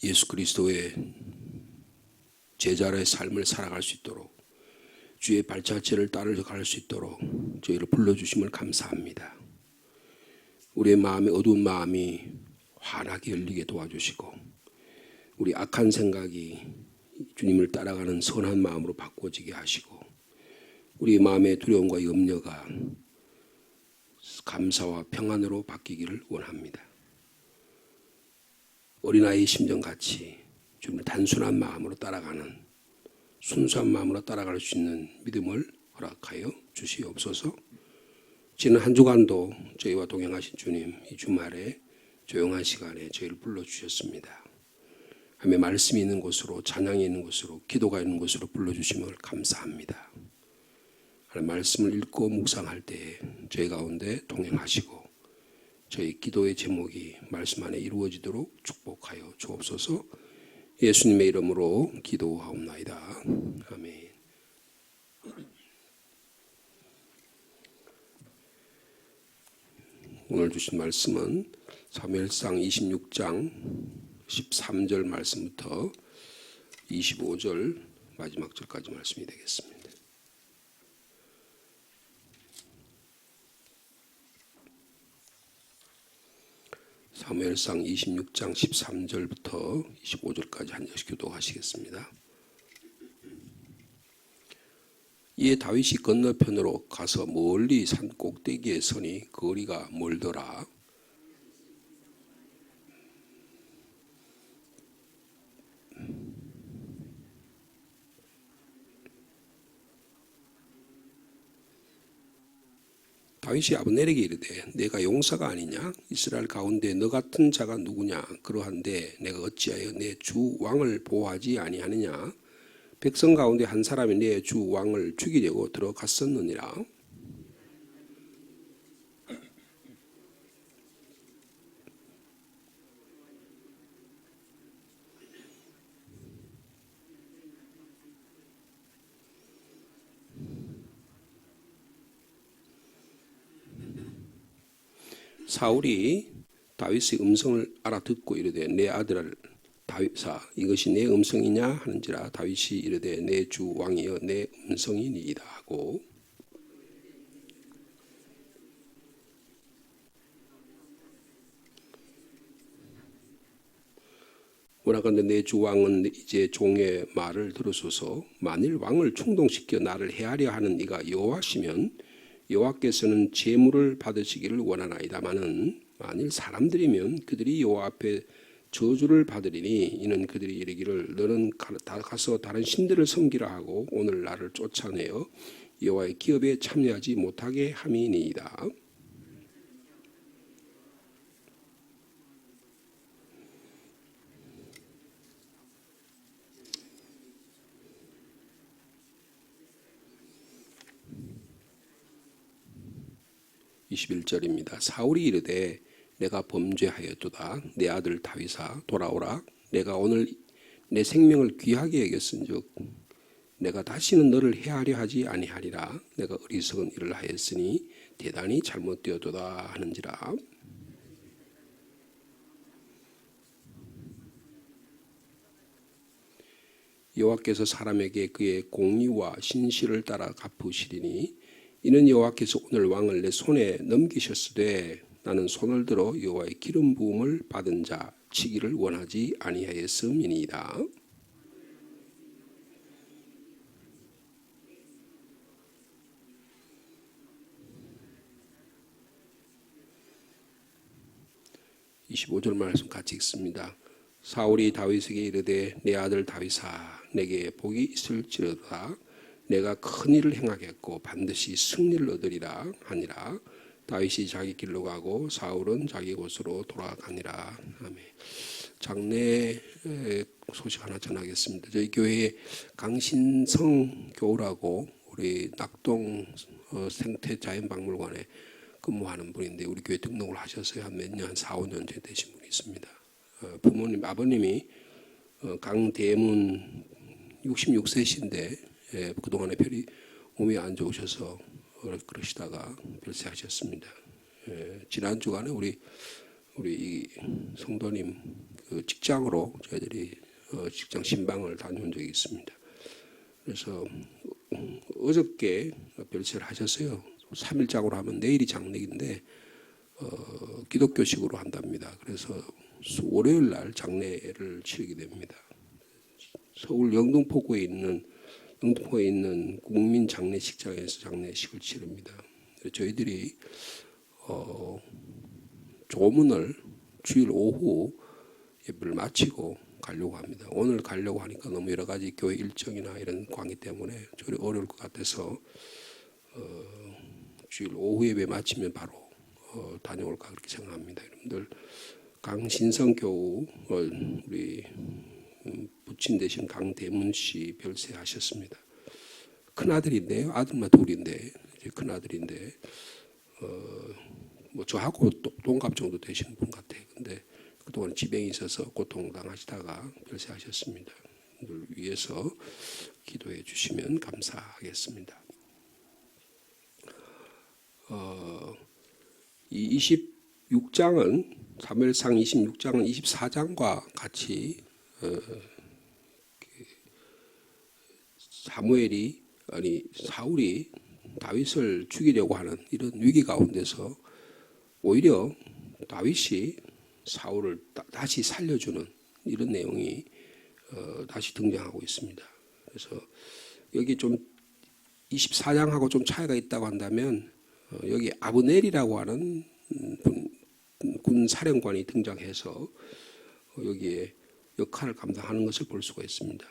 예수 그리스도의 제자의 삶을 살아갈 수 있도록 주의 발자취를 따라갈 수 있도록 저희를 불러주심을 감사합니다. 우리의 마음의 어두운 마음이 환하게 열리게 도와주시고 우리 악한 생각이 주님을 따라가는 선한 마음으로 바꿔지게 하시고 우리 마음의 두려움과 염려가 감사와 평안으로 바뀌기를 원합니다. 어린아이의 심정같이 주님을 단순한 마음으로 따라가는 순수한 마음으로 따라갈 수 있는 믿음을 허락하여 주시옵소서. 지난 한 주간도 저희와 동행하신 주님, 이 주말에 조용한 시간에 저희를 불러주셨습니다. 하며 말씀이 있는 곳으로, 찬양이 있는 곳으로, 기도가 있는 곳으로 불러주심을 감사합니다. 말씀을 읽고 묵상할 때에 저희 가운데 동행하시고 저희 기도의 제목이 말씀 안에 이루어지도록 축복하여 주옵소서. 예수님의 이름으로 기도하옵나이다. 아멘. 오늘 주신 말씀은 사무엘상 26장 13절 말씀부터 25절 마지막 절까지 말씀이 되겠습니다. 사무엘상 26장 13절부터 25절까지 한 절씩 교독하시겠습니다. 이에 다윗이 건너편으로 가서 멀리 산 꼭대기에 서니 거리가 멀더라. 다윗이 아브넬에게 이르되 내가 용사가 아니냐? 이스라엘 가운데 너 같은 자가 누구냐? 그러한데 내가 어찌하여 내 주 왕을 보호하지 아니하느냐? 백성 가운데 한 사람이 내 주 왕을 죽이려고 들어갔었느니라. 사울이 다윗의 음성을 알아듣고 이르되 내 아들 다윗아 이것이 내 음성이냐 하는지라. 다윗이 이르되 내 주 왕이여 내 음성이니이다 하고 원하건대 내 주 왕은 이제 종의 말을 들으소서. 만일 왕을 충동시켜 나를 해하려 하는 이가 여호와시면 여호와께서는 제물을 받으시기를 원하나이다마는 만일 사람들이면 그들이 여호와 앞에 저주를 받으리니 이는 그들이 이르기를 너는 가서 다른 신들을 섬기라 하고 오늘 나를 쫓아내어 여호와의 기업에 참여하지 못하게 함이니이다. (21절입니다) 사울이 이르되 내가 범죄하였도다. 내 아들 다윗아 돌아오라. 내가 오늘 내 생명을 귀하게 여겼은즉 내가 다시는 너를 해하려 하지 아니하리라. 내가 어리석은 일을 하였으니 대단히 잘못되었도다 하는지라. 여호와께서 사람에게 그의 공의와 신실을 따라 갚으시리니 이는 여호와께서 오늘 왕을 내 손에 넘기셨으되 나는 손을 들어 여호와의 기름 부음을 받은 자 치기를 원하지 아니하였음이니이다. (25절) 말씀 같이 읽습니다. 사울이 다윗에게 이르되 내 아들 다윗아 내게 복이 있을지로다. 내가 큰 일을 행하겠고 반드시 승리를 얻으리라 하니라. 다윗이 자기 길로 가고 사울은 자기 곳으로 돌아가니라. 아멘. 장례 소식 하나 전하겠습니다. 저희 교회에 강신성 교우라고 우리 낙동 생태자연박물관에 근무하는 분인데 우리 교회 등록을 하셨어요. 한 몇 년, 한 4, 5년째 되신 분이 있습니다. 부모님, 아버님이 강대문 66세신데 그동안에 별이 몸이 안 좋으셔서 그러시다가 별세하셨습니다. 지난 주간에 우리 성도님 그 직장으로 저희들이 직장 신방을 다녀온 적이 있습니다. 그래서 어저께 별세를 하셨어요. 3일장으로 하면 내일이 장례인데 기독교식으로 한답니다. 그래서 월요일 날 장례를 치르게 됩니다. 서울 영등포구에 있는 국민 장례식장에서 장례식을 치릅니다. 저희들이 조문을 주일 오후 예배를 마치고 가려고 합니다. 오늘 가려고 하니까 너무 여러 가지 교회 일정이나 이런 관계 때문에 좀 어려울 것 같아서 주일 오후 예배 마치면 바로 다녀올까 그렇게 생각합니다. 여러분들 강신성 교우 우리 부친 되신 강대문 씨 별세하셨습니다. 큰 아들인데요, 아들만 둘인데 큰 아들인데 뭐 저하고 동갑 정도 되시는 분 같아요. 근데 그동안 지병이 있어서 고통당하시다가 별세하셨습니다. 늘 위해서 기도해 주시면 감사하겠습니다. 이 26장은 사무엘상 26장은 24장과 같이 사울이 다윗을 죽이려고 하는 이런 위기 가운데서 오히려 다윗이 사울을 다시 살려주는 이런 내용이 다시 등장하고 있습니다. 그래서 여기 좀 24장하고 좀 차이가 있다고 한다면 여기 아브넬이라고 하는 군 사령관이 등장해서 여기에 역할을 감당하는 것을 볼 수가 있습니다.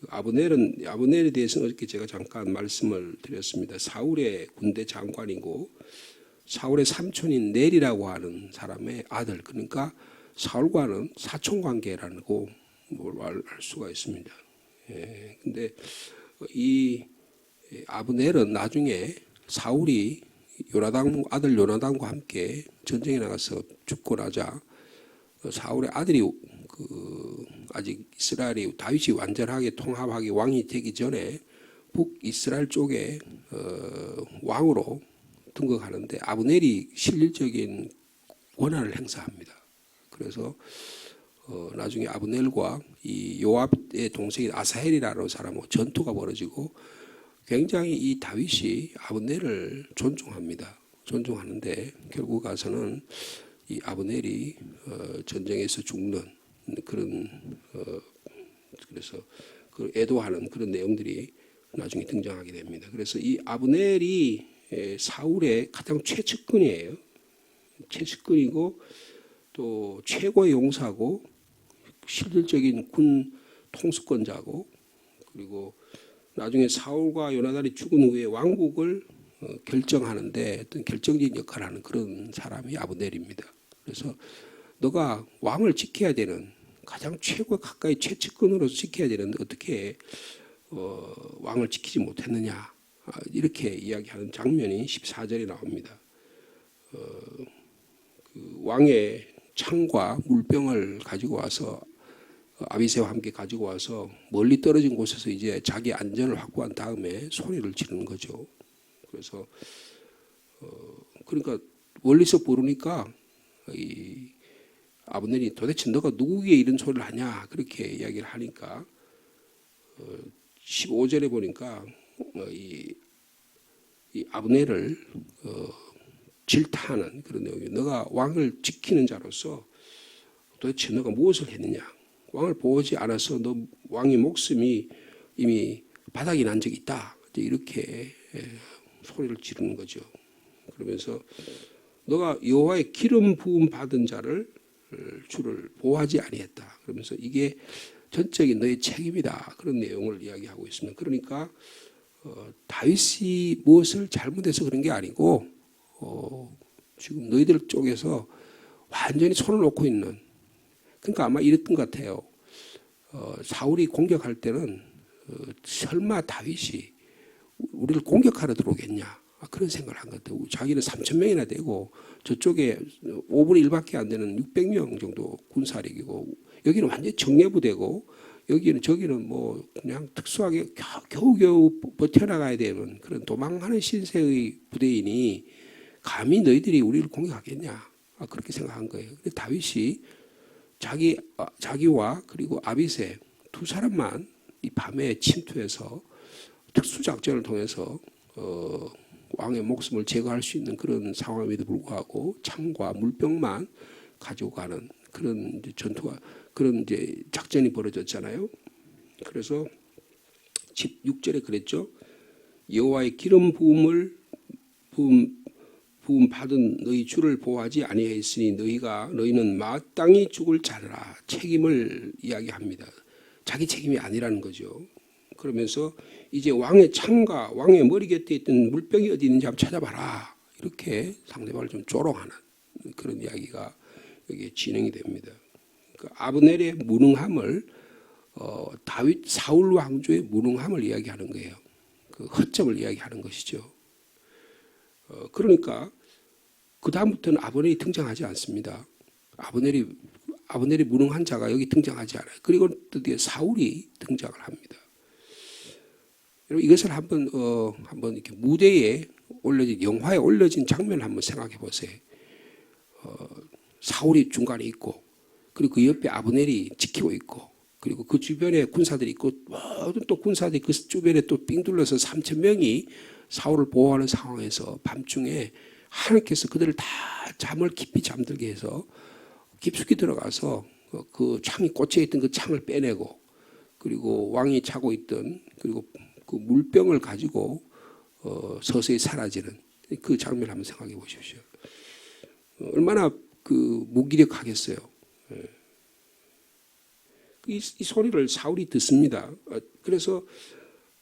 아브넬에 대해서는 어저께 제가 잠깐 말씀을 드렸습니다. 사울의 군대 장관이고 사울의 삼촌인 넬이라고 하는 사람의 아들, 그러니까 사울과는 사촌 관계라고 알 수가 있습니다. 근데 이 아브넬은 나중에 사울이 아들 요나단과 함께 전쟁에 나가서 죽고 나자 사울의 아들이 아직 이스라엘이 다윗이 완전하게 통합하게 왕이 되기 전에 북이스라엘 쪽에 왕으로 등극하는데 아브넬이 실질적인 권한을 행사합니다. 그래서 나중에 아브넬과 이 요압의 동생인 아사헬이라는 사람하고 전투가 벌어지고 굉장히 이 다윗이 아브넬을 존중하는데 결국 가서는 이 아브넬이 전쟁에서 죽는 그런 그래서 그 애도하는 그런 내용들이 나중에 등장하게 됩니다. 그래서 이 아브넬이 사울의 가장 최측근이에요. 최측근이고 또 최고의 용사고 실질적인 군 통수권자고 그리고 나중에 사울과 요나단이 죽은 후에 왕국을 결정하는데 어떤 결정적인 역할을 하는 그런 사람이 아브넬입니다. 그래서 너가 왕을 지켜야 되는 가장 최고 가까이 최측근으로서 지켜야 되는데 어떻게 왕을 지키지 못했느냐 이렇게 이야기하는 장면이 14절에 나옵니다. 그 왕의 창과 물병을 가지고 와서 아비새와 함께 가지고 와서 멀리 떨어진 곳에서 이제 자기 안전을 확보한 다음에 소리를 지르는 거죠. 그래서 그러니까 멀리서 부르니까 이 아브넬이 도대체 너가 누구에게 이런 소리를 하냐 그렇게 이야기를 하니까 15절에 보니까 이 아브넬을 질타하는 그런 내용이 너가 왕을 지키는 자로서 도대체 너가 무엇을 했느냐 왕을 보호하지 않아서 너 왕의 목숨이 이미 바닥이 난 적이 있다 이렇게 소리를 지르는 거죠. 그러면서 너가 여호와의 기름 부음 받은 자를 주를 보호하지 아니했다. 그러면서 이게 전적인 너의 책임이다. 그런 내용을 이야기하고 있습니다. 그러니까 다윗이 무엇을 잘못해서 그런 게 아니고 지금 너희들 쪽에서 완전히 손을 놓고 있는 그러니까 아마 이랬던 것 같아요. 사울이 공격할 때는 설마 다윗이 우리를 공격하러 들어오겠냐 그런 생각을 한 것 같아요. 자기는 3,000명이나 되고 저쪽에 5분의 1밖에 안 되는 600명 정도 군사력이고 여기는 완전히 정예부대고 저기는 뭐 그냥 특수하게 겨우겨우 버텨나가야 되는 그런 도망하는 신세의 부대이니 감히 너희들이 우리를 공격하겠냐 그렇게 생각한 거예요. 근데 다윗이 자기와 그리고 아비새 두 사람만 이 밤에 침투해서 특수작전을 통해서 왕의 목숨을 제거할 수 있는 그런 상황임에도 불구하고 창과 물병만 가지고 가는 그런 이제 전투가 그런 이제 작전이 벌어졌잖아요. 그래서 6절에 그랬죠. 여호와의 기름 부음 받은 너희 주를 보호하지 아니하였으니 너희는 마땅히 죽을 자라 책임을 이야기합니다. 자기 책임이 아니라는 거죠. 그러면서 이제 왕의 창과 왕의 머리 곁에 있던 물병이 어디 있는지 한번 찾아봐라. 이렇게 상대방을 좀 조롱하는 그런 이야기가 여기에 진행이 됩니다. 그 아브넬의 무능함을 사울 왕조의 무능함을 이야기하는 거예요. 그 허점을 이야기하는 것이죠. 그러니까 그 다음부터는 아브넬이 등장하지 않습니다. 아브넬이 무능한 자가 여기 등장하지 않아요. 그리고 드디어 사울이 등장을 합니다. 여러분 이것을 한번 이렇게 무대에 올려진 영화에 올려진 장면을 한번 생각해 보세요. 사울이 중간에 있고 그리고 그 옆에 아브넬이 지키고 있고 그리고 그 주변에 군사들이 있고 모든 또 군사들이 그 주변에 또 삥 둘러서 3,000명이 사울을 보호하는 상황에서 밤중에 하나님께서 그들을 다 잠을 깊이 잠들게 해서 깊숙이 들어가서 그 창이 꽂혀 있던 그 창을 빼내고 그리고 왕이 차고 있던 그리고 그 물병을 가지고 서서히 사라지는 그 장면을 한번 생각해 보십시오. 얼마나 그 무기력하겠어요. 이 소리를 사울이 듣습니다. 그래서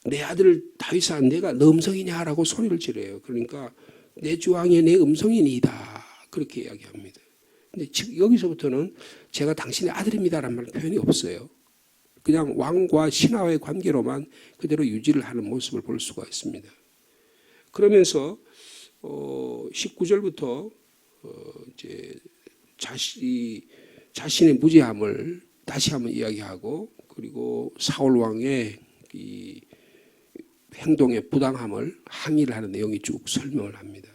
내 아들 다윗아 내가 너 음성이냐라고 소리를 지르요. 그러니까 내 주왕이 내 음성이니이다 그렇게 이야기합니다. 근데 지금 여기서부터는 제가 당신의 아들입니다라는 말 표현이 없어요. 그냥 왕과 신하의 관계로만 그대로 유지를 하는 모습을 볼 수가 있습니다. 그러면서 19절부터 이제 자신의 무죄함을 다시 한번 이야기하고 그리고 사울 왕의 이 행동의 부당함을 항의를 하는 내용이 쭉 설명을 합니다.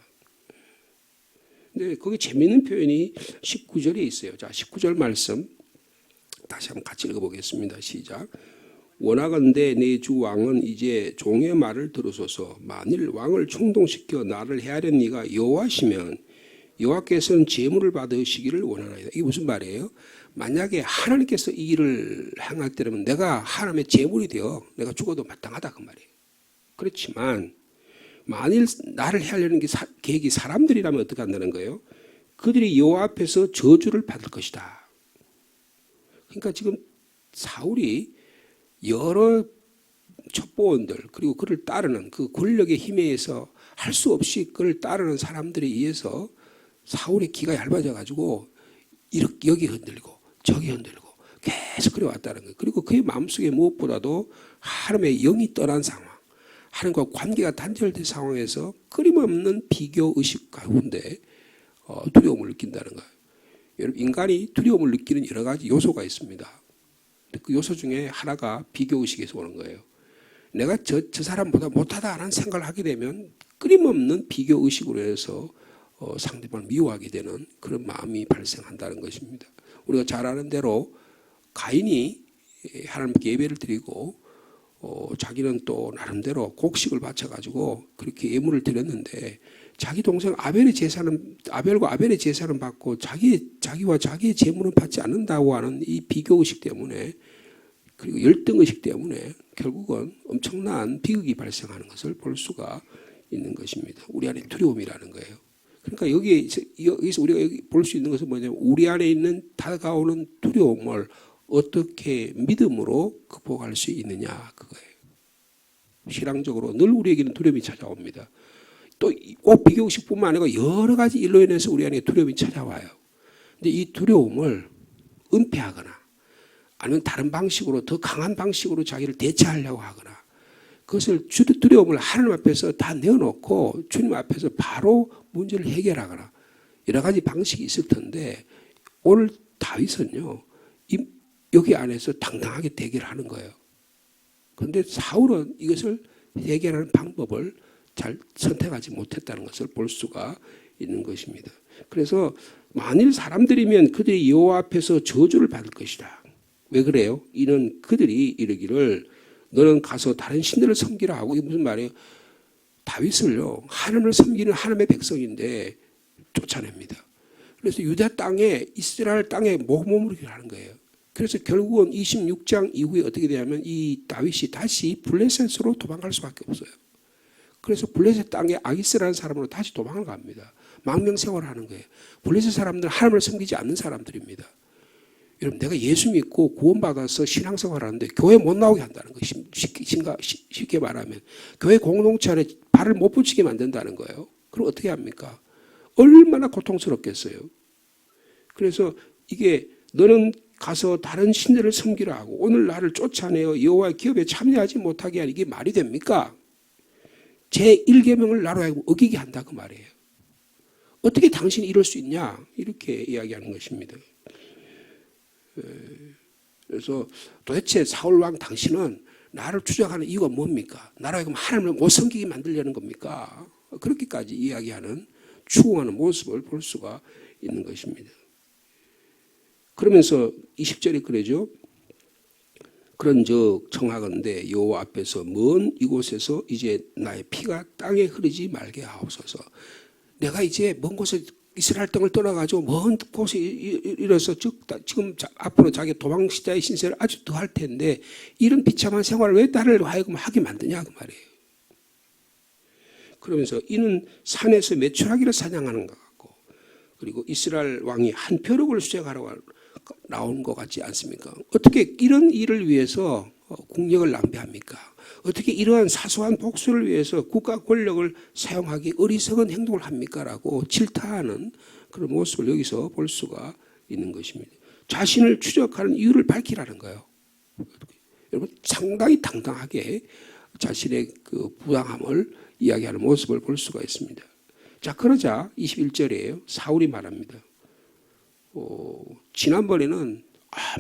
근데 거기 재미있는 표현이 19절에 있어요. 자, 19절 말씀 다시 한번 같이 읽어보겠습니다. 시작. 원하건대 내 주 왕은 이제 종의 말을 들으소서. 만일 왕을 충동시켜 나를 헤아린 이가 여호와시면 여호와께서는 제물을 받으시기를 원하나이다. 이게 무슨 말이에요? 만약에 하나님께서 이 일을 행할 때라면 내가 하나님의 제물이 되어 내가 죽어도 마땅하다 그 말이에요. 그렇지만 만일 나를 헤아리는 계획이 사람들이라면 어떻게 한다는 거예요? 그들이 여호와 앞에서 저주를 받을 것이다. 그러니까 지금 사울이 여러 첩보원들 그리고 그를 따르는 그 권력의 힘에 의해서 할 수 없이 그를 따르는 사람들에 의해서 사울의 기가 얇아져 가지고 이렇게 여기 흔들리고 저기 흔들리고 계속 그래왔다는 거예요. 그리고 그의 마음속에 무엇보다도 하나님의 영이 떠난 상황, 하나님과 관계가 단절된 상황에서 끊임없는 비교의식 가운데 두려움을 느낀다는 거예요. 여러분 인간이 두려움을 느끼는 여러 가지 요소가 있습니다. 그 요소 중에 하나가 비교의식에서 오는 거예요. 내가 저 사람보다 못하다라는 생각을 하게 되면 끊임없는 비교의식으로 해서 상대방을 미워하게 되는 그런 마음이 발생한다는 것입니다. 우리가 잘 아는 대로 가인이 하나님께 예배를 드리고 자기는 또 나름대로 곡식을 바쳐가지고 그렇게 예물을 드렸는데 자기 동생 아벨과 아벨의 제사는 받고 자기와 자기의 제물은 받지 않는다고 하는 이 비교의식 때문에 그리고 열등의식 때문에 결국은 엄청난 비극이 발생하는 것을 볼 수가 있는 것입니다. 우리 안에 두려움이라는 거예요. 그러니까 여기서 우리가 볼 수 있는 것은 뭐냐면 우리 안에 있는 다가오는 두려움을 어떻게 믿음으로 극복할 수 있느냐 그거예요. 신앙적으로 늘 우리에게는 두려움이 찾아옵니다. 또 꼭 비교의식뿐만 아니고 여러 가지 일로 인해서 우리 안에 두려움이 찾아와요. 근데 이 두려움을 은폐하거나 아니면 다른 방식으로 더 강한 방식으로 자기를 대처하려고 하거나 그것을 두려움을 하나님 앞에서 다 내어놓고 주님 앞에서 바로 문제를 해결하거나 여러 가지 방식이 있을 텐데 오늘 다윗은요 여기 안에서 당당하게 대결하는 거예요. 그런데 사울은 이것을 해결하는 방법을 잘 선택하지 못했다는 것을 볼 수가 있는 것입니다. 그래서 만일 사람들이면 그들이 여호와 앞에서 저주를 받을 것이다. 왜 그래요? 이는 그들이 이르기를 너는 가서 다른 신들을 섬기라 하고. 이게 무슨 말이에요? 다윗을요, 하나님을 섬기는 하나님의 백성인데 쫓아냅니다. 그래서 유다 땅에, 이스라엘 땅에 머무르게 하는 거예요. 그래서 결국은 26장 이후에 어떻게 되냐면 이 다윗이 다시 블레셋으로 도망갈 수밖에 없어요. 그래서 블레셋 땅에 아기스라는 사람으로 다시 도망을 갑니다. 망명생활을 하는 거예요. 블레셋 사람들은 하나님을 섬기지 않는 사람들입니다. 여러분, 내가 예수 믿고 구원받아서 신앙생활을 하는데 교회 못 나오게 한다는 거예요. 쉽게 말하면 교회 공동체 안에 발을 못 붙이게 만든다는 거예요. 그럼 어떻게 합니까? 얼마나 고통스럽겠어요. 그래서 이게 너는 가서 다른 신들을 섬기라 하고 오늘 나를 쫓아내어 여호와의 기업에 참여하지 못하게 하니 이게 말이 됩니까? 제1계명을 나로 하여금 어기게 한다 그 말이에요. 어떻게 당신이 이럴 수 있냐? 이렇게 이야기하는 것입니다. 그래서 도대체 사울왕 당신은 나를 추적하는 이유가 뭡니까? 나로 하여금 하나님을 못 섬기게 만들려는 겁니까? 그렇게까지 이야기하는 추궁하는 모습을 볼 수가 있는 것입니다. 그러면서 20절에 그러죠. 그런즉 청하건대 여호와 앞에서 먼 이곳에서 이제 나의 피가 땅에 흐르지 말게 하옵소서. 내가 이제 먼 곳에 이스라엘 땅을 떠나가지고 먼 곳에 이르러서 지금 앞으로 자기 도망자의 신세를 아주 더 할 텐데 이런 비참한 생활을 왜 나를 하여금 하게 만드냐 그 말이에요. 그러면서 이는 산에서 메추라기를 사냥하는 것 같고 그리고 이스라엘 왕이 한 벼룩을 수색하러 나온 것 같지 않습니까? 어떻게 이런 일을 위해서 국력을 낭비합니까? 어떻게 이러한 사소한 복수를 위해서 국가 권력을 사용하기 어리석은 행동을 합니까? 라고 질타하는 그런 모습을 여기서 볼 수가 있는 것입니다. 자신을 추적하는 이유를 밝히라는 거예요. 여러분 상당히 당당하게 자신의 그 부당함을 이야기하는 모습을 볼 수가 있습니다. 자, 그러자 21절이에요. 사울이 말합니다. 지난번에는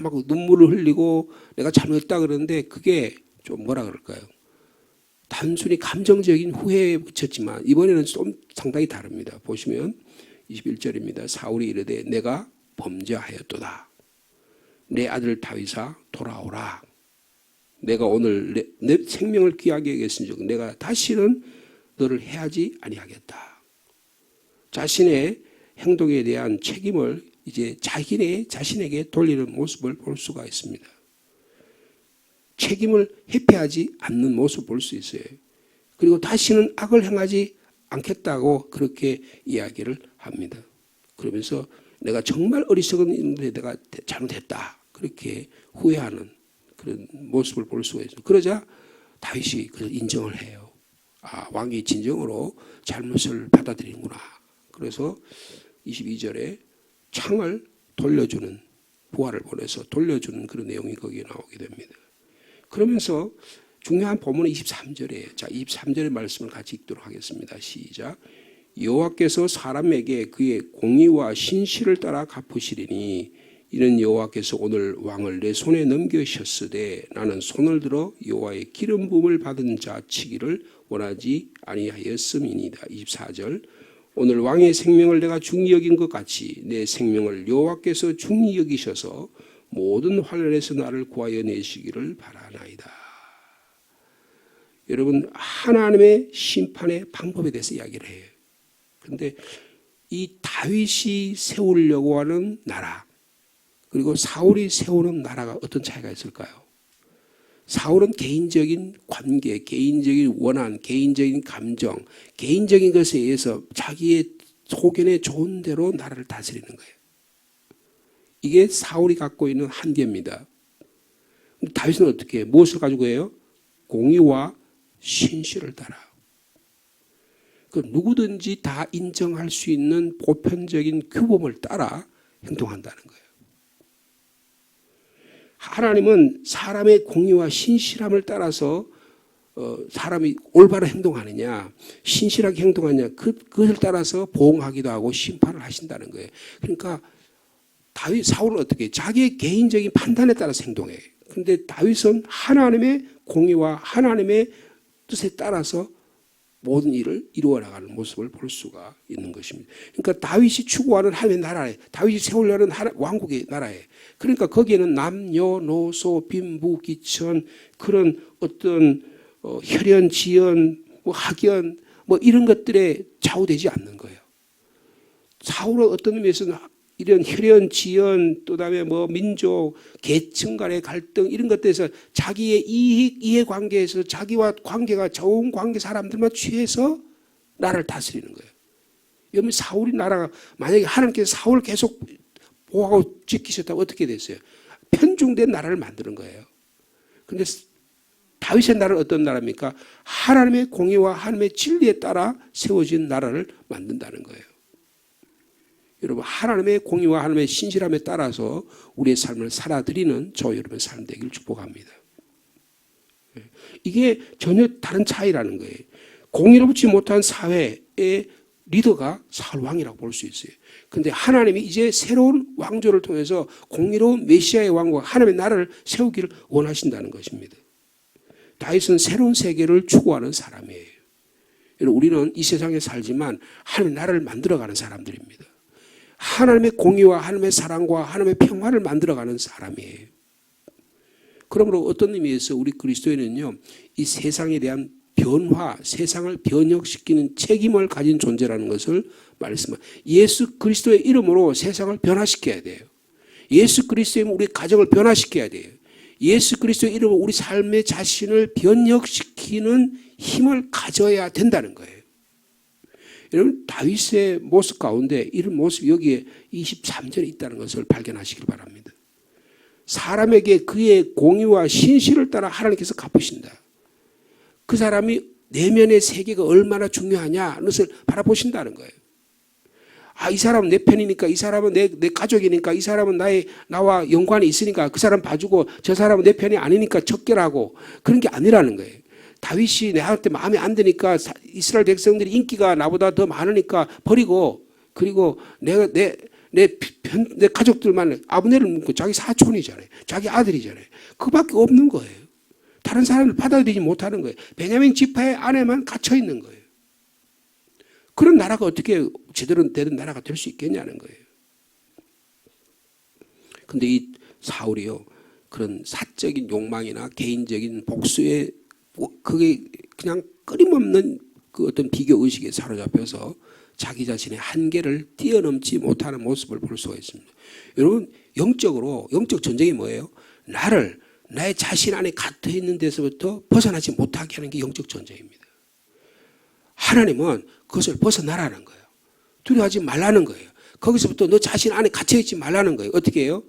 막 눈물을 흘리고 내가 잘못했다 그러는데 그게 좀 뭐라 그럴까요? 단순히 감정적인 후회에 그쳤지만 이번에는 좀 상당히 다릅니다. 보시면 21절입니다. 사울이 이르되 내가 범죄하였도다. 내 아들 다윗아 돌아오라. 내가 오늘 내 생명을 귀하게 여겼은즉 내가 다시는 너를 해하지 아니하겠다. 자신의 행동에 대한 책임을 이제 자신에게 돌리는 모습을 볼 수가 있습니다. 책임을 회피하지 않는 모습을 볼 수 있어요. 그리고 다시는 악을 행하지 않겠다고 그렇게 이야기를 합니다. 그러면서 내가 정말 어리석은 일인데 내가 잘못했다. 그렇게 후회하는 그런 모습을 볼 수가 있어요. 그러자 다윗이 그걸 인정을 해요. 아, 왕이 진정으로 잘못을 받아들이는구나. 그래서 22절에 창을 돌려주는 부하를 보내서 돌려주는 그런 내용이 거기에 나오게 됩니다. 그러면서 중요한 본문은 23절이에요. 자, 23절의 말씀을 같이 읽도록 하겠습니다. 시작. 여호와께서 사람에게 그의 공의와 신실을 따라 갚으시리니 이는 여호와께서 오늘 왕을 내 손에 넘겨셨으되 나는 손을 들어 여호와의 기름 부음을 받은 자 치기를 원하지 아니하였음이니이다. 24절. 오늘 왕의 생명을 내가 중히 여긴 것 같이 내 생명을 여호와께서 중히 여기셔서 모든 환난에서 나를 구하여 내시기를 바라나이다. 여러분 하나님의 심판의 방법에 대해서 이야기를 해요. 그런데 이 다윗이 세우려고 하는 나라 그리고 사울이 세우는 나라가 어떤 차이가 있을까요? 사울은 개인적인 관계, 개인적인 원한, 개인적인 감정, 개인적인 것에 의해서 자기의 소견에 좋은 대로 나라를 다스리는 거예요. 이게 사울이 갖고 있는 한계입니다. 다윗은 어떻게 해요? 무엇을 가지고 해요? 공의와 신실을 따라. 그 누구든지 다 인정할 수 있는 보편적인 규범을 따라 행동한다는 거예요. 하나님은 사람의 공의와 신실함을 따라서 사람이 올바로 행동하느냐 신실하게 행동하느냐 그것을 따라서 보응하기도 하고 심판을 하신다는 거예요. 그러니까 사울은 어떻게 자기의 개인적인 판단에 따라서 행동해요. 그런데 다윗은 하나님의 공의와 하나님의 뜻에 따라서 모든 일을 이루어 나가는 모습을 볼 수가 있는 것입니다. 그러니까 다윗이 추구하는 하나님의 나라에, 다윗이 세우려는 왕국의 나라에, 그러니까 거기에는 남녀노소 빈부귀천 그런 어떤 혈연, 지연, 뭐 학연 뭐 이런 것들에 좌우되지 않는 거예요. 사울은 어떤 의미에서는 이런 혈연, 지연, 또 다음에 뭐 민족, 계층 간의 갈등 이런 것들에서 자기의 이해관계에서 자기와 관계가 좋은 관계 사람들만 취해서 나라를 다스리는 거예요. 여러분 사울이 나라가 만약에 하나님께서 사울을 계속 보호하고 지키셨다면 어떻게 됐어요? 편중된 나라를 만드는 거예요. 그런데 다윗의 나라는 어떤 나라입니까? 하나님의 공의와 하나님의 진리에 따라 세워진 나라를 만든다는 거예요. 여러분 하나님의 공의와 하나님의 신실함에 따라서 우리의 삶을 살아드리는 저 여러분의 삶 되길 축복합니다. 이게 전혀 다른 차이라는 거예요. 공의롭지 못한 사회의 리더가 사울 왕이라고 볼 수 있어요. 그런데 하나님이 이제 새로운 왕조를 통해서 공의로운 메시아의 왕과 하나님의 나라를 세우기를 원하신다는 것입니다. 다윗은 새로운 세계를 추구하는 사람이에요. 우리는 이 세상에 살지만 하나님의 나라를 만들어가는 사람들입니다. 하나님의 공의와 하나님의 사랑과 하나님의 평화를 만들어가는 사람이에요. 그러므로 어떤 의미에서 우리 그리스도인은요, 이 세상에 대한 변화, 세상을 변혁시키는 책임을 가진 존재라는 것을 말씀합니다. 예수 그리스도의 이름으로 세상을 변화시켜야 돼요. 예수 그리스도의 이름으로 우리 가정을 변화시켜야 돼요. 예수 그리스도의 이름으로 우리 삶의 자신을 변혁시키는 힘을 가져야 된다는 거예요. 여러분 다윗의 모습 가운데 이런 모습이 여기에 23절에 있다는 것을 발견하시길 바랍니다. 사람에게 그의 공의와 신실을 따라 하나님께서 갚으신다. 그 사람이 내면의 세계가 얼마나 중요하냐는 것을 바라보신다는 거예요. 아, 이 사람은 내 편이니까, 이 사람은 내 가족이니까, 이 사람은 나와 연관이 있으니까 그 사람 봐주고 저 사람은 내 편이 아니니까 척결하고 그런 게 아니라는 거예요. 다윗이 내한테 마음에 안 드니까 이스라엘 백성들이 인기가 나보다 더 많으니까 버리고, 그리고 내 가족들만 아브넬을 묻고 자기 사촌이잖아요. 자기 아들이잖아요. 그밖에 없는 거예요. 다른 사람을 받아들이지 못하는 거예요. 베냐민 지파의 안에만 갇혀 있는 거예요. 그런 나라가 어떻게 제대로 된 나라가 될 수 있겠냐는 거예요. 그런데 이 사울이요, 그런 사적인 욕망이나 개인적인 복수에 그게 그냥 끊임없는 그 어떤 비교 의식에 사로잡혀서 자기 자신의 한계를 뛰어넘지 못하는 모습을 볼 수가 있습니다. 여러분 영적 전쟁이 뭐예요? 나의 자신 안에 갇혀 있는 데서부터 벗어나지 못하게 하는 게 영적 전쟁입니다. 하나님은 그것을 벗어나라는 거예요. 두려워하지 말라는 거예요. 거기서부터 너 자신 안에 갇혀있지 말라는 거예요. 어떻게 해요?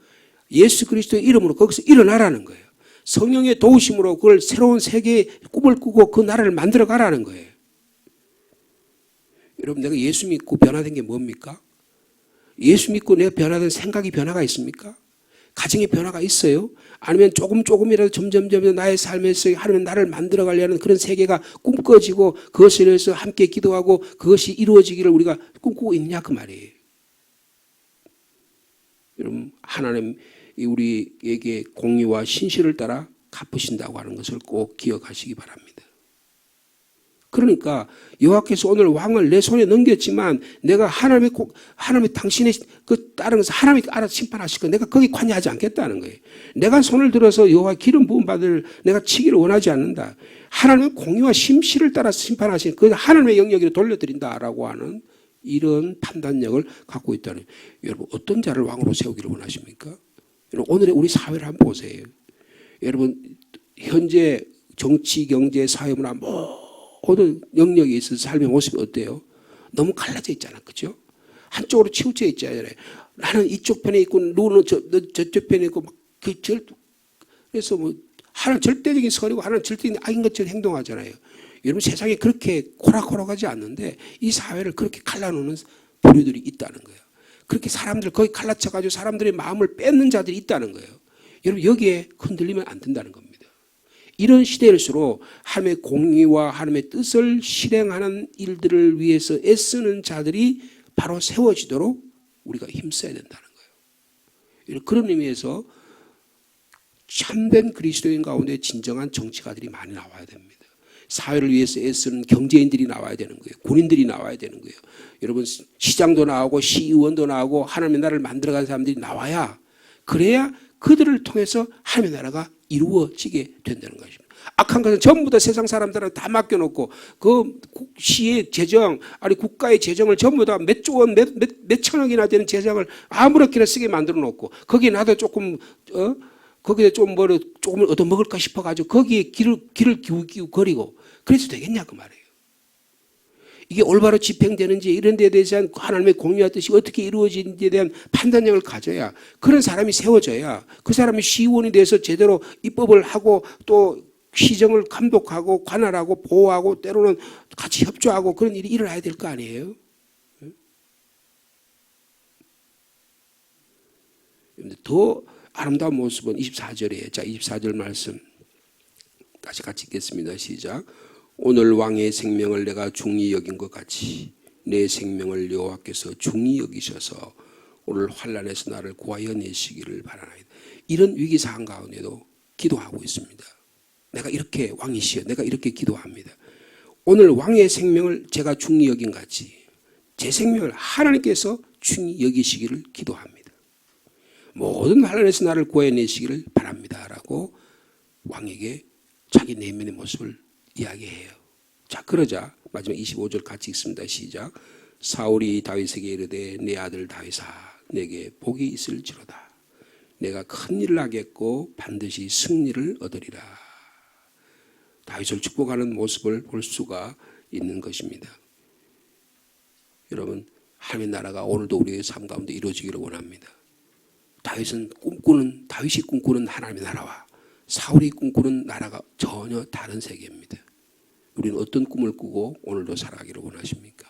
예수 그리스도의 이름으로 거기서 일어나라는 거예요. 성령의 도우심으로 그걸 새로운 세계의 꿈을 꾸고 그 나라를 만들어 가라는 거예요. 여러분 내가 예수 믿고 변화된 게 뭡니까? 예수 믿고 내가 변화된 생각이 변화가 있습니까? 가정의 변화가 있어요? 아니면 조금이라도 점점 나의 삶에서 하나님 나를 만들어 가려는 그런 세계가 꿈꿔지고 그것을 위해서 함께 기도하고 그것이 이루어지기를 우리가 꿈꾸고 있냐 그 말이에요. 여러분 하나님 우리에게 공의와 신실을 따라 갚으신다고 하는 것을 꼭 기억하시기 바랍니다. 그러니까 여호와께서 오늘 왕을 내 손에 넘겼지만 내가 하나님의 당신의 그 다른 것을 하나님이 알아서 심판하실 거예요. 내가 거기 관여하지 않겠다는 거예요. 내가 손을 들어서 여호와 기름 부음 받을 내가 치기를 원하지 않는다. 하나님의 공의와 심실을 따라 심판하신 그 하나님의 영역으로 돌려드린다라고 하는 이런 판단력을 갖고 있다는 거예요. 여러분 어떤 자를 왕으로 세우기를 원하십니까? 여러분 오늘의 우리 사회를 한번 보세요. 여러분 현재 정치, 경제, 사회, 문화 모든 영역에 있어서 삶의 모습이 어때요? 너무 갈라져 있잖아. 그죠? 한쪽으로 치우쳐 있잖아요. 나는 이쪽 편에 있고 누구는 저쪽 편에 있고 그래서 하나는 절대적인 선이고 하나는 절대적인 악인 것처럼 행동하잖아요. 여러분 세상에 그렇게 코락코락하지 않는데 이 사회를 그렇게 갈라놓는 부류들이 있다는 거예요. 그렇게 사람들 거기 갈라쳐가지고 사람들의 마음을 뺏는 자들이 있다는 거예요. 여러분 여기에 흔들리면 안 된다는 겁니다. 이런 시대일수록 하나님의 공의와 하나님의 뜻을 실행하는 일들을 위해서 애쓰는 자들이 바로 세워지도록 우리가 힘써야 된다는 거예요. 그런 의미에서 참된 그리스도인 가운데 진정한 정치가들이 많이 나와야 됩니다. 사회를 위해서 애쓰는 경제인들이 나와야 되는 거예요. 군인들이 나와야 되는 거예요. 여러분 시장도 나오고 시의원도 나오고 하나님의 나라를 만들어가는 사람들이 나와야 그래야 그들을 통해서 하나님의 나라가 이루어지게 된다는 것입니다. 악한 것은 전부 다 세상 사람들한테 다 맡겨놓고 그 시의 재정 아니 국가의 재정을 전부 다 몇 조 원, 몇 천억이나 되는 재정을 아무렇게나 쓰게 만들어 놓고 거기에 나도 조금 거기에 조금 얻어 먹을까 싶어가지고 거기에 길을 기우거리고 그래서 되겠냐 그 말이에요. 이게 올바로 집행되는지 이런 데에 대한 하나님의 공유와 뜻이 어떻게 이루어지는지에 대한 판단력을 가져야 그런 사람이 세워져야 그 사람이 시의원이 돼서 제대로 입법을 하고 또 시정을 감독하고 관할하고 보호하고 때로는 같이 협조하고 그런 일이 일어나야 될 거 아니에요. 더 아름다운 모습은 24절이에요. 자, 24절 말씀 다시 같이 읽겠습니다. 시작. 오늘 왕의 생명을 내가 중히 여긴 것 같이 내 생명을 여호와께서 중히 여기셔서 오늘 환난에서 나를 구하여 내시기를 바라나이다. 이런 위기상황 가운데도 기도하고 있습니다. 내가 이렇게 왕이시여 내가 이렇게 기도합니다. 오늘 왕의 생명을 제가 중히 여긴 같이 제 생명을 하나님께서 중히 여기시기를 기도합니다. 모든 환난에서 나를 구해내시기를 바랍니다 라고 왕에게 자기 내면의 모습을 이야기해요. 자, 그러자 마지막 25절 같이 읽습니다. 시작. 사울이 다윗에게 이르되 내 아들 다윗아 내게 복이 있을지로다. 내가 큰 일을 하겠고 반드시 승리를 얻으리라. 다윗을 축복하는 모습을 볼 수가 있는 것입니다. 여러분 하나님의 나라가 오늘도 우리의 삶 가운데 이루어지기를 원합니다. 다윗이 꿈꾸는 하나님의 나라와 사울이 꿈꾸는 나라가 전혀 다른 세계입니다. 우리는 어떤 꿈을 꾸고 오늘도 살아가기를 원하십니까?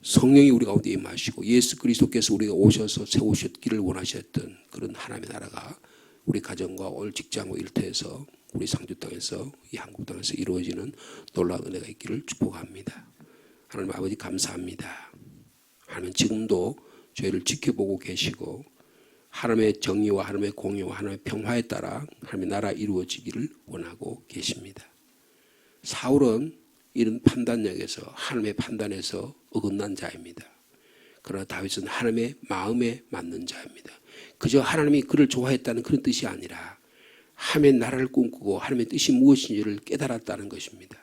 성령이 우리 가운데 임하시고 예수 그리스도께서 우리가 오셔서 세우셨기를 원하셨던 그런 하나님의 나라가 우리 가정과 오늘 직장과 일터에서 우리 상주 땅에서 이 한국 땅에서 이루어지는 놀라운 은혜가 있기를 축복합니다. 하나님 아버지 감사합니다. 하나님 지금도 저희를 지켜보고 계시고 하나님의 정의와 하나님의 공의와 하나님의 평화에 따라 하나님의 나라 이루어지기를 원하고 계십니다. 사울은 이런 판단력에서 하나님의 판단에서 어긋난 자입니다. 그러나 다윗은 하나님의 마음에 맞는 자입니다. 그저 하나님이 그를 좋아했다는 그런 뜻이 아니라 하나님의 나라를 꿈꾸고 하나님의 뜻이 무엇인지를 깨달았다는 것입니다.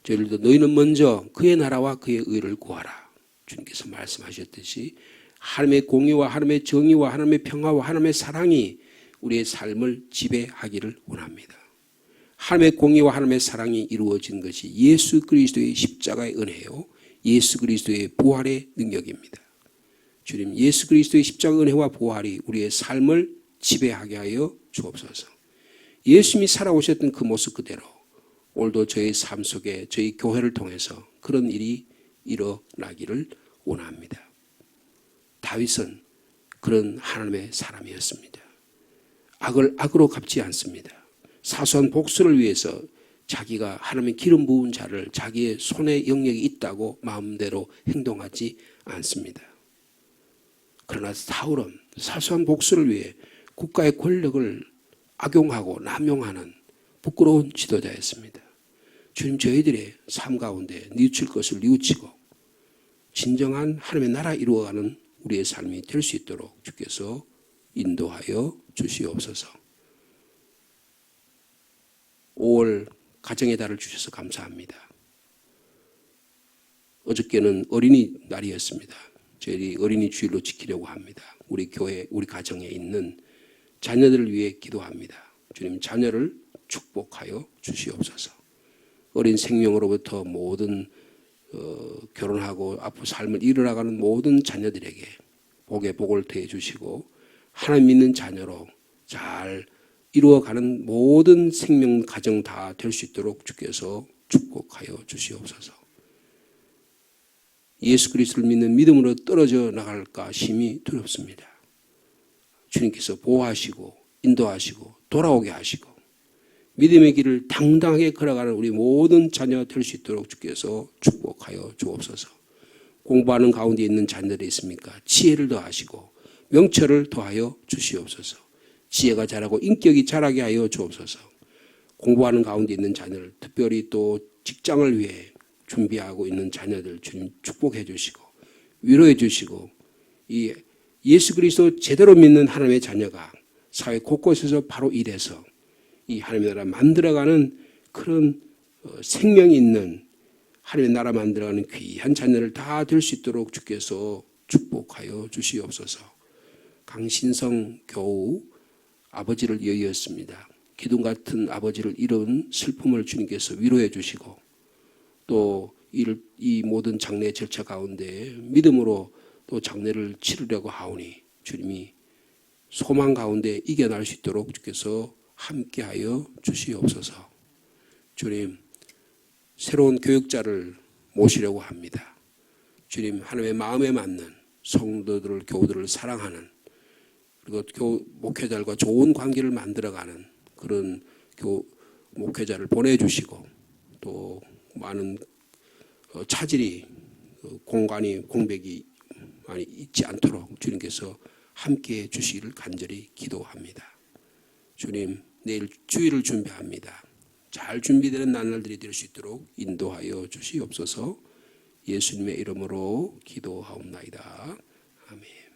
저희들도 너희는 먼저 그의 나라와 그의 의를 구하라. 주님께서 말씀하셨듯이 하나님의 공의와 하나님의 정의와 하나님의 평화와 하나님의 사랑이 우리의 삶을 지배하기를 원합니다. 하나님의 공의와 하나님의 사랑이 이루어진 것이 예수 그리스도의 십자가의 은혜요 예수 그리스도의 부활의 능력입니다. 주님 예수 그리스도의 십자가 은혜와 부활이 우리의 삶을 지배하게 하여 주옵소서. 예수님이 살아오셨던 그 모습 그대로 오늘도 저희 삶 속에 저희 교회를 통해서 그런 일이 일어나기를 원합니다. 다윗은 그런 하나님의 사람이었습니다. 악을 악으로 갚지 않습니다. 사소한 복수를 위해서 자기가 하나님의 기름 부은 자를 자기의 손에 영역이 있다고 마음대로 행동하지 않습니다. 그러나 사울은 사소한 복수를 위해 국가의 권력을 악용하고 남용하는 부끄러운 지도자였습니다. 주님 저희들의 삶 가운데 뉘우칠 것을 뉘우치고 진정한 하나님의 나라 이루어가는 우리의 삶이 될 수 있도록 주께서 인도하여 주시옵소서. 5월 가정의 달을 주셔서 감사합니다. 어저께는 어린이날이었습니다. 저희들이 어린이 주일로 지키려고 합니다. 우리 교회, 우리 가정에 있는 자녀들을 위해 기도합니다. 주님 자녀를 축복하여 주시옵소서. 어린 생명으로부터 모든 결혼하고 앞으로 삶을 이뤄나가는 모든 자녀들에게 복의 복을 더해 주시고 하나님 믿는 자녀로 잘 이루어가는 모든 생명 가정 다 될 수 있도록 주께서 축복하여 주시옵소서. 예수 그리스도를 믿는 믿음으로 떨어져 나갈까 심히 두렵습니다. 주님께서 보호하시고 인도하시고 돌아오게 하시고 믿음의 길을 당당하게 걸어가는 우리 모든 자녀 될 수 있도록 주께서 축복하여 주옵소서. 공부하는 가운데 있는 자녀들이 있습니까? 지혜를 더하시고 명철을 더하여 주시옵소서. 지혜가 자라고 인격이 자라게 하여 주옵소서. 공부하는 가운데 있는 자녀들, 특별히 또 직장을 위해 준비하고 있는 자녀들 주님 축복해 주시고 위로해 주시고, 이 예수 그리스도 제대로 믿는 하나님의 자녀가 사회 곳곳에서 바로 일해서 이 하나님의 나라 만들어가는 그런 생명 있는 하나님의 나라 만들어가는 귀한 자녀를 다 될 수 있도록 주께서 축복하여 주시옵소서. 강신성 교우 아버지를 여의었습니다. 기둥 같은 아버지를 잃은 슬픔을 주님께서 위로해 주시고, 또 이 모든 장례 절차 가운데 믿음으로 또 장례를 치르려고 하오니 주님이 소망 가운데 이겨날 수 있도록 주께서 함께하여 주시옵소서. 주님, 새로운 교육자를 모시려고 합니다. 주님, 하나님의 마음에 맞는 성도들을, 교우들을 사랑하는, 그리고 목회자들과 좋은 관계를 만들어가는 그런 목회자를 보내주시고, 또 많은 차질이, 공간이, 공백이 많이 있지 않도록 주님께서 함께해 주시기를 간절히 기도합니다. 주님, 내일 주일을 준비합니다. 잘 준비되는 나날들이 될 수 있도록 인도하여 주시옵소서. 예수님의 이름으로 기도하옵나이다. 아멘.